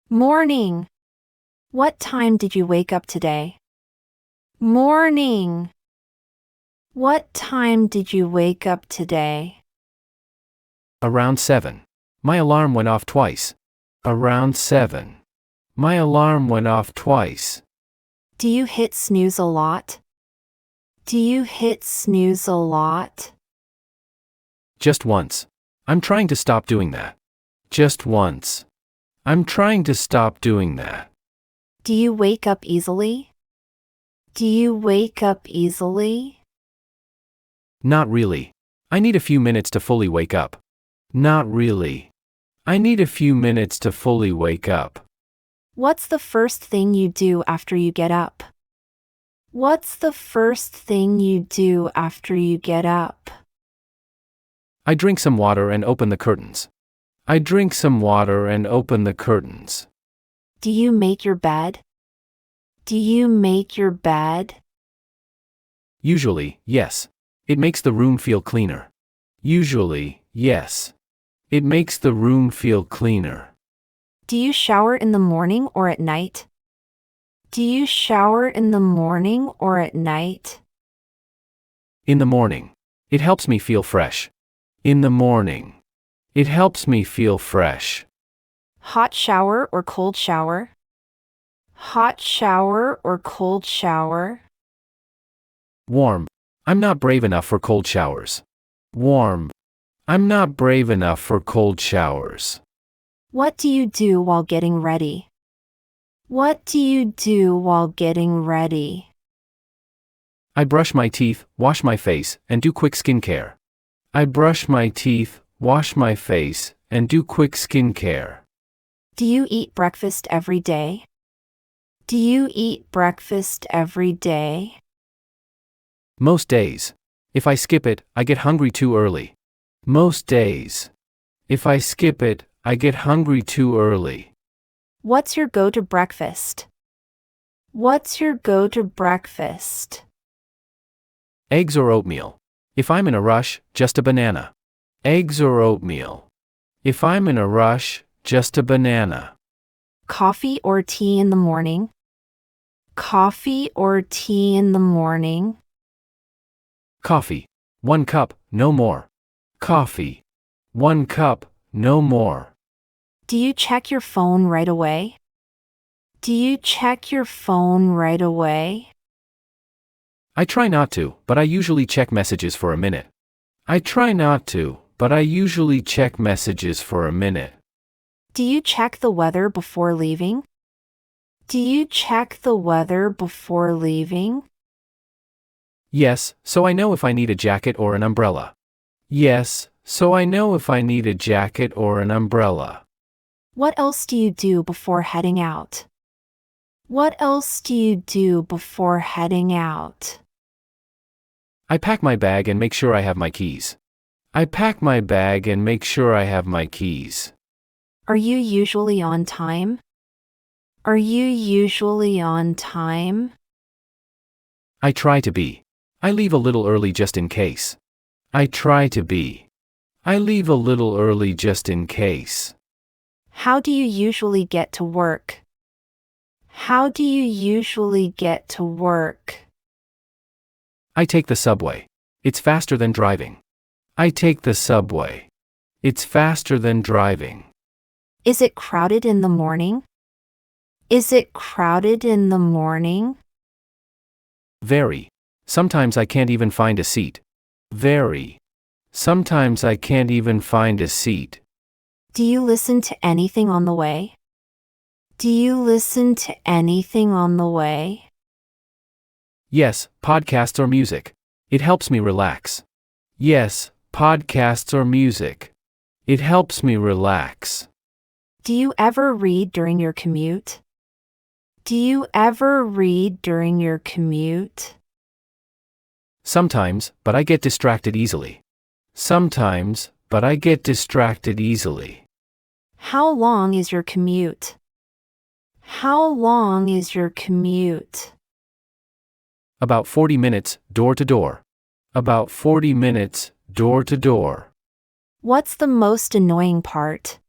Morning. What time did you wake up today? Morning. What time did you wake up today? Around 7. My alarm went off twice. Around 7. My alarm went off twice. Do you hit snooze a lot? Do you hit snooze a lot? Just once. I'm trying to stop doing that. Just once. I'm trying to stop doing that. Do you wake up easily? Do you wake up easily? Not really. I need a few minutes to fully wake up. Not really. I need a few minutes to fully wake up. What's the first thing you do after you get up? What's the first thing you do after you get up? I drink some water and open the curtains. I drink some water and open the curtains. Do you make your bed? Do you make your bed? Usually, yes. It makes the room feel cleaner. Usually, yes. It makes the room feel cleaner. Do you shower in the morning or at night? Do you shower in the morning or at night? In the morning. It helps me feel fresh. In the morning. It helps me feel fresh. Hot shower or cold shower? Hot shower or cold shower? Warm. I'm not brave enough for cold showers. Warm. I'm not brave enough for cold showers. What do you do while getting ready? What do you do while getting ready? I brush my teeth, wash my face, and do quick skincare. I brush my teeth, wash my face, and do quick skincare. Do you eat breakfast every day? Do you eat breakfast every day? Most days. If I skip it, I get hungry too early. Most days. If I skip it, I get hungry too early. What's your go-to breakfast? What's your go-to breakfast? Eggs or oatmeal. If I'm in a rush, just a banana. Eggs or oatmeal. If I'm in a rush, just a banana. Coffee or tea in the morning? Coffee or tea in the morning? Coffee. 1 cup, no more. Coffee. 1 cup, no more. Do you check your phone right away? Do you check your phone right away? I try not to, but I usually check messages for a minute. I try not to, but I usually check messages for a minute. Do you check the weather before leaving? Do you check the weather before leaving? Yes, so I know if I need a jacket or an umbrella. Yes, so I know if I need a jacket or an umbrella. What else do you do before heading out? What else do you do before heading out? I pack my bag and make sure I have my keys. I pack my bag and make sure I have my keys. Are you usually on time? Are you usually on time? I try to be. I leave a little early just in case. I try to be. I leave a little early just in case. How do you usually get to work? How do you usually get to work? I take the subway. It's faster than driving. I take the subway. It's faster than driving. Is it crowded in the morning? Is it crowded in the morning? Very. Sometimes I can't even find a seat. Very. Sometimes I can't even find a seat. Do you listen to anything on the way? Do you listen to anything on the way? Yes, podcasts or music. It helps me relax. Yes, podcasts or music. It helps me relax. Do you ever read during your commute? Do you ever read during your commute? Sometimes, but I get distracted easily. Sometimes, but I get distracted easily. How long is your commute? How long is your commute? About 40 minutes, door to door. About 40 minutes, door to door. What's the most annoying part?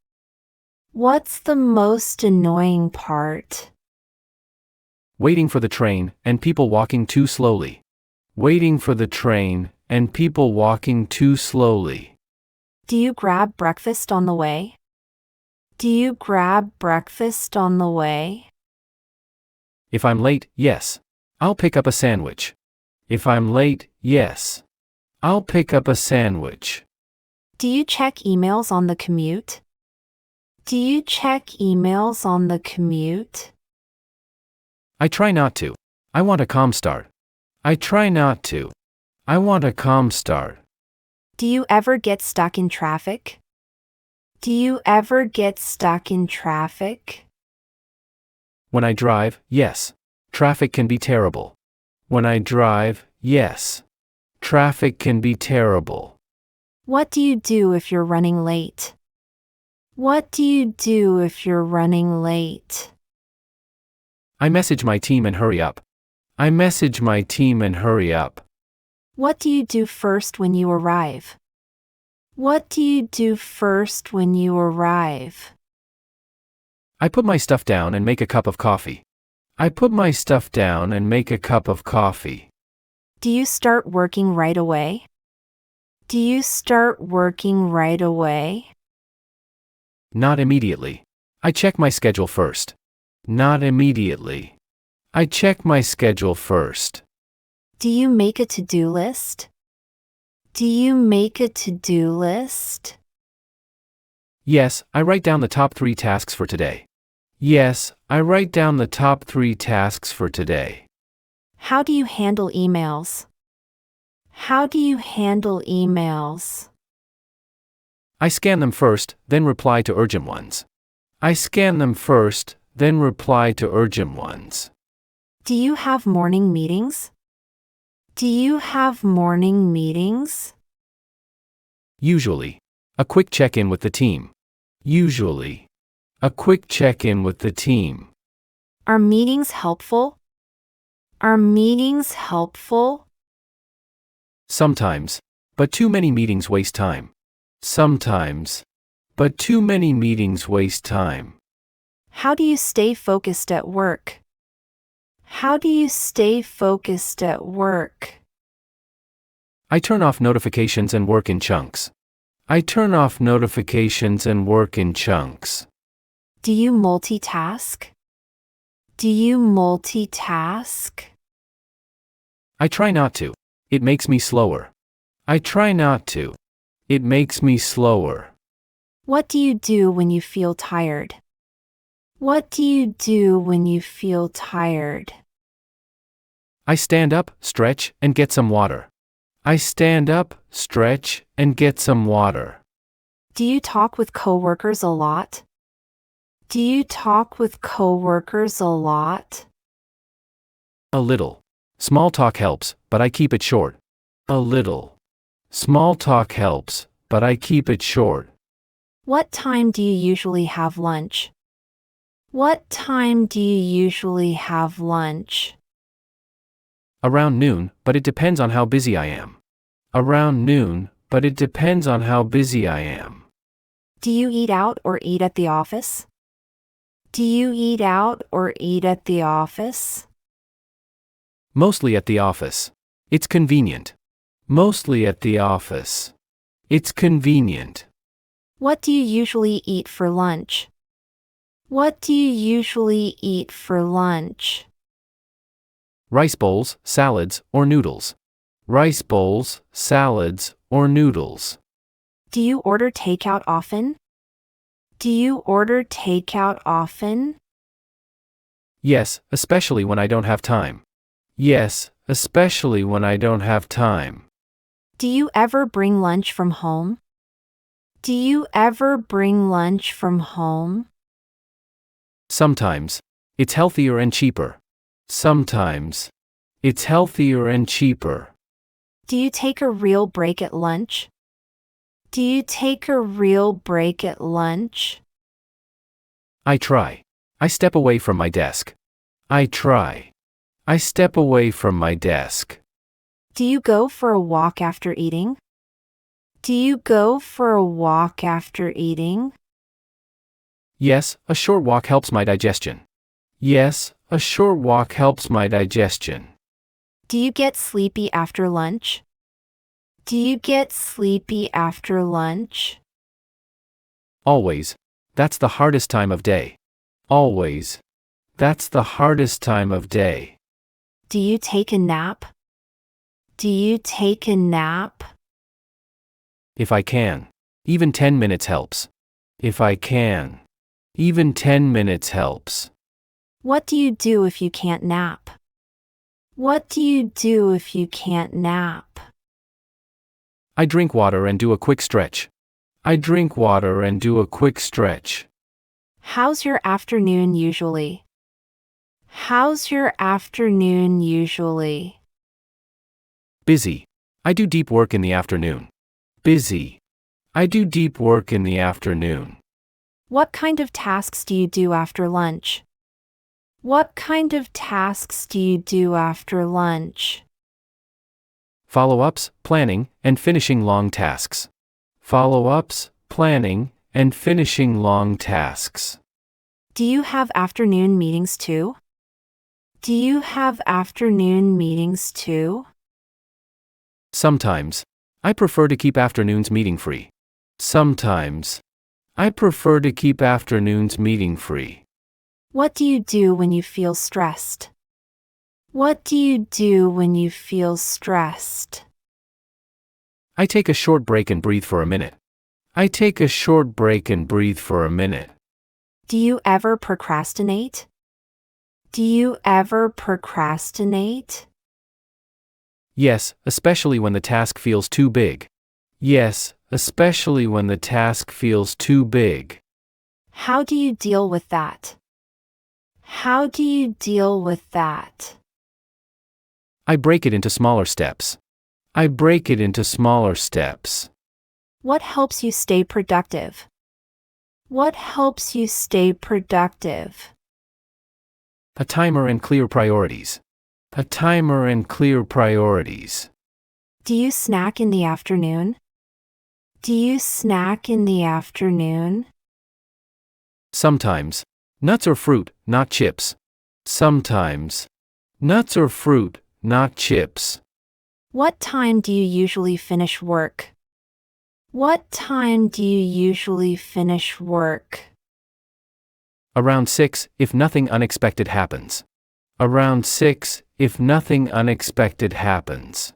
What's the most annoying part? Waiting for the train and people walking too slowly. Waiting for the train and people walking too slowly. Do you grab breakfast on the way? Do you grab breakfast on the way? If I'm late, yes. I'll pick up a sandwich. If I'm late, yes. I'll pick up a sandwich. Do you check emails on the commute? Do you check emails on the commute? I try not to. I want a calm start. I try not to. I want a calm start. Do you ever get stuck in traffic? Do you ever get stuck in traffic? When I drive, yes. Traffic can be terrible. When I drive, yes. Traffic can be terrible. What do you do if you're running late? What do you do if you're running late? I message my team and hurry up. I message my team and hurry up. What do you do first when you arrive? What do you do first when you arrive? I put my stuff down and make a cup of coffee. I put my stuff down and make a cup of coffee. Do you start working right away? Do you start working right away? Not immediately. I check my schedule first. Not immediately. I check my schedule first. Do you make a to-do list? Do you make a to-do list? Yes, I write down the top 3 tasks for today. Yes, I write down the top 3 tasks for today. How do you handle emails? How do you handle emails? I scan them first, then reply to urgent ones. I scan them first, then reply to urgent ones. Do you have morning meetings? Do you have morning meetings? Usually. A quick check-in with the team. Usually. A quick check-in with the team. Are meetings helpful? Are meetings helpful? Sometimes. But too many meetings waste time. Sometimes. But too many meetings waste time. How do you stay focused at work? How do you stay focused at work? I turn off notifications and work in chunks. I turn off notifications and work in chunks. Do you multitask? Do you multitask? I try not to. It makes me slower. I try not to. It makes me slower. What do you do when you feel tired? What do you do when you feel tired? I stand up, stretch, and get some water. I stand up, stretch, and get some water. Do you talk with coworkers a lot? Do you talk with coworkers a lot? A little. Small talk helps, but I keep it short. A little. Small talk helps, but I keep it short. What time do you usually have lunch? What time do you usually have lunch? Around noon, but it depends on how busy I am. Around noon, but it depends on how busy I am. Do you eat out or eat at the office? Do you eat out or eat at the office? Mostly at the office. It's convenient. Mostly at the office. It's convenient. What do you usually eat for lunch? What do you usually eat for lunch? Rice bowls, salads, or noodles. Rice bowls, salads, or noodles. Do you order takeout often? Do you order takeout often? Yes, especially when I don't have time. Yes, especially when I don't have time. Do you ever bring lunch from home? Do you ever bring lunch from home? Sometimes. It's healthier and cheaper. Sometimes. It's healthier and cheaper. Do you take a real break at lunch? Do you take a real break at lunch? I try. I step away from my desk. I try. I step away from my desk. Do you go for a walk after eating? Do you go for a walk after eating? Yes, a short walk helps my digestion. Yes, a short walk helps my digestion. Do you get sleepy after lunch? Do you get sleepy after lunch? Always. That's the hardest time of day. Always. That's the hardest time of day. Do you take a nap? Do you take a nap? If I can. Even 10 minutes helps. If I can. Even 10 minutes helps. What do you do if you can't nap? What do you do if you can't nap? I drink water and do a quick stretch. I drink water and do a quick stretch. How's your afternoon usually? How's your afternoon usually? Busy. I do deep work in the afternoon. Busy. I do deep work in the afternoon. What kind of tasks do you do after lunch? What kind of tasks do you do after lunch? Follow-ups, planning, and finishing long tasks. Follow-ups, planning, and finishing long tasks. Do you have afternoon meetings too? Do you have afternoon meetings too? Sometimes. I prefer to keep afternoons meeting-free. Sometimes. I prefer to keep afternoons meeting-free. What do you do when you feel stressed? What do you do when you feel stressed? I take a short break and breathe for a minute. I take a short break and breathe for a minute. Do you ever procrastinate? Do you ever procrastinate? Yes, especially when the task feels too big. Yes, especially when the task feels too big. How do you deal with that? How do you deal with that? I break it into smaller steps. I break it into smaller steps. What helps you stay productive? What helps you stay productive? A timer and clear priorities. A timer and clear priorities. Do you snack in the afternoon? Do you snack in the afternoon? Sometimes. Nuts or fruit, not chips. Sometimes. Nuts or fruit, not chips. What time do you usually finish work? What time do you usually finish work? Around 6, if nothing unexpected happens. Around 6, if nothing unexpected happens.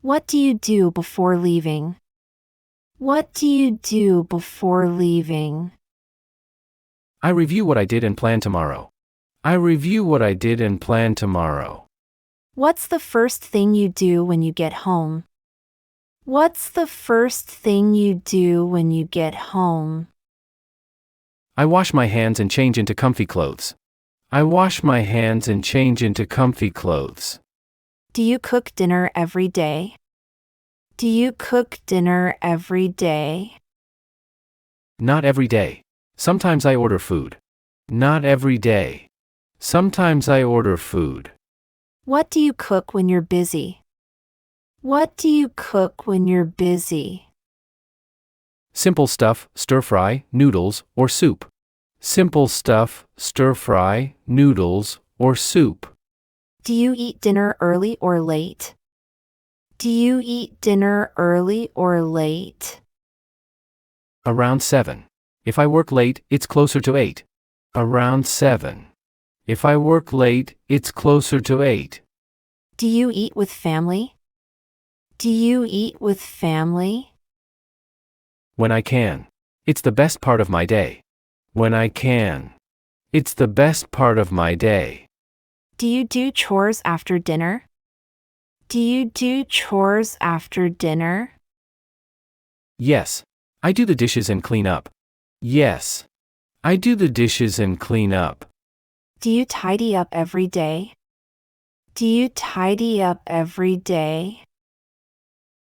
What do you do before leaving? What do you do before leaving? I review what I did and plan tomorrow. I review what I did and plan tomorrow. What's the first thing you do when you get home? What's the first thing you do when you get home? I wash my hands and change into comfy clothes. I wash my hands and change into comfy clothes. Do you cook dinner every day? Do you cook dinner every day? Not every day. Sometimes I order food. Not every day. Sometimes I order food. What do you cook when you're busy? What do you cook when you're busy? Simple stuff, stir-fry, noodles, or soup. Simple stuff, stir-fry, noodles, or soup. Do you eat dinner early or late? Do you eat dinner early or late? Around 7. If I work late, it's closer to 8. Around 7. If I work late, it's closer to 8. Do you eat with family? Do you eat with family? When I can. It's the best part of my day. When I can. It's the best part of my day. Do you do chores after dinner? Do you do chores after dinner? Yes. I do the dishes and clean up. Yes. I do the dishes and clean up. Do you tidy up every day? Do you tidy up every day?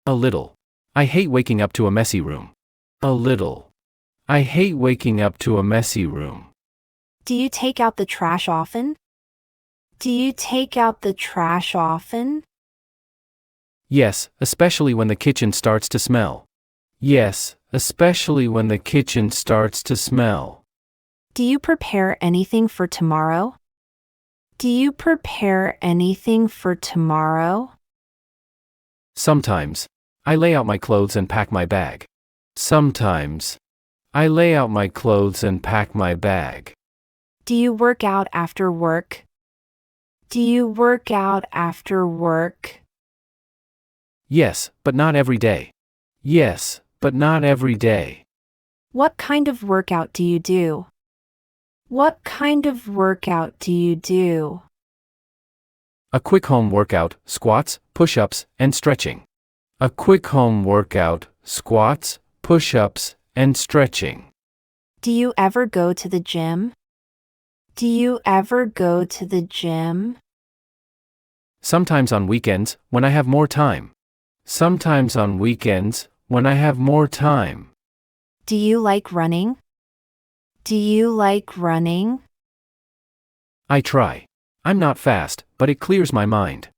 A little. I hate waking up to a messy room. A little. I hate waking up to a messy room. Do you take out the trash often? Do you take out the trash often? Yes, especially when the kitchen starts to smell. Yes, especially when the kitchen starts to smell. Do you prepare anything for tomorrow? Do you prepare anything for tomorrow? Sometimes. I lay out my clothes and pack my bag. Sometimes. I lay out my clothes and pack my bag. Do you work out after work? Do you work out after work? Yes, but not every day. Yes, but not every day. What kind of workout do you do? What kind of workout do you do? A quick home workout, squats, push-ups, and stretching. A quick home workout, squats, push-ups, and stretching. Do you ever go to the gym? Do you ever go to the gym? Sometimes on weekends, when I have more time. Sometimes on weekends, when I have more time. Do you like running? Do you like running? I try. I'm not fast, but it clears my mind.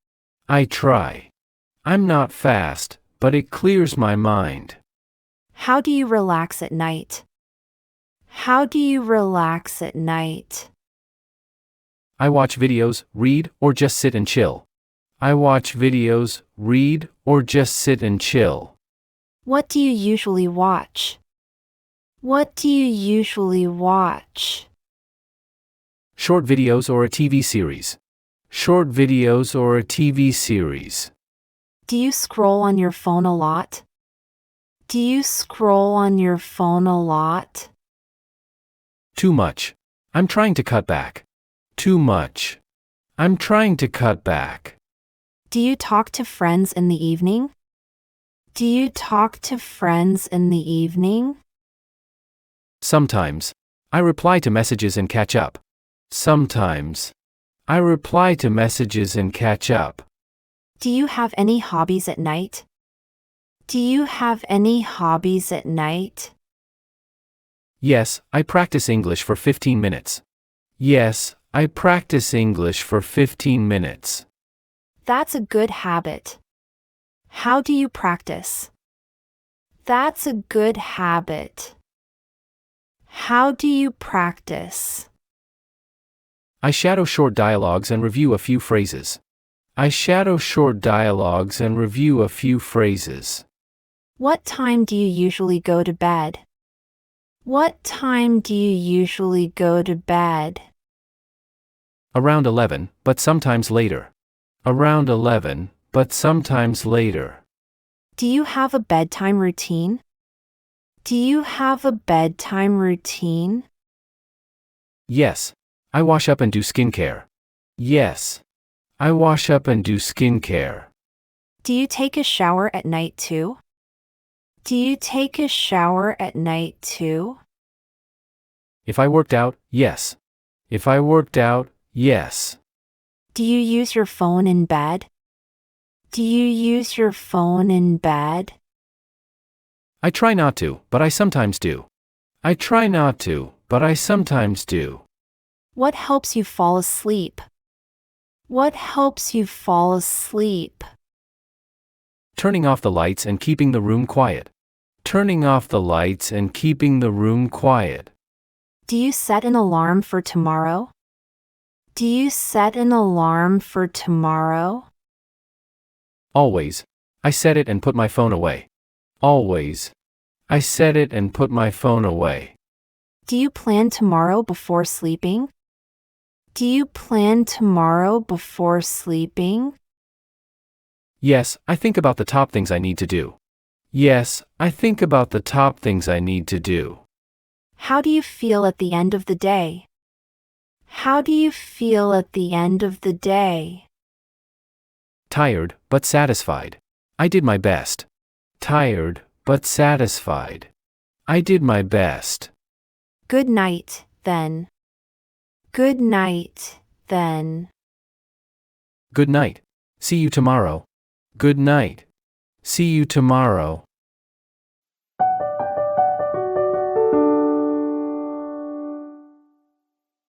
I try. I'm not fast, but it clears my mind. How do you relax at night? How do you relax at night? I watch videos, read, or just sit and chill. I watch videos, read, or just sit and chill. What do you usually watch? What do you usually watch? Short videos or a TV series. Short videos or a TV series. Do you scroll on your phone a lot? Do you scroll on your phone a lot? Too much. I'm trying to cut back. Too much. I'm trying to cut back. Do you talk to friends in the evening? Do you talk to friends in the evening? Sometimes. I reply to messages and catch up. Sometimes. I reply to messages and catch up. Do you have any hobbies at night? Do you have any hobbies at night? Yes, I practice English for 15 minutes. Yes, I practice English for 15 minutes. That's a good habit. How do you practice? That's a good habit. How do you practice? I shadow short dialogues and review a few phrases. I shadow short dialogues and review a few phrases. What time do you usually go to bed? What time do you usually go to bed? Around 11, but sometimes later. Around 11, but sometimes later. Do you have a bedtime routine? Do you have a bedtime routine? Yes. I wash up and do skincare. Yes. I wash up and do skincare. Do you take a shower at night too? Do you take a shower at night too? If I worked out, yes. If I worked out, yes. Do you use your phone in bed? Do you use your phone in bed? I try not to, but I sometimes do. I try not to, but I sometimes do. What helps you fall asleep? What helps you fall asleep? Turning off the lights and keeping the room quiet. Turning off the lights and keeping the room quiet. Do you set an alarm for tomorrow? Do you set an alarm for tomorrow? Always. I set it and put my phone away. Always. I set it and put my phone away. Do you plan tomorrow before sleeping? Do you plan tomorrow before sleeping? Yes, I think about the top things I need to do. Yes, I think about the top things I need to do. How do you feel at the end of the day? How do you feel at the end of the day? Tired, but satisfied. I did my best. Tired, but satisfied. I did my best. Good night, then. Good night, then. Good night. See you tomorrow. Good night. See you tomorrow.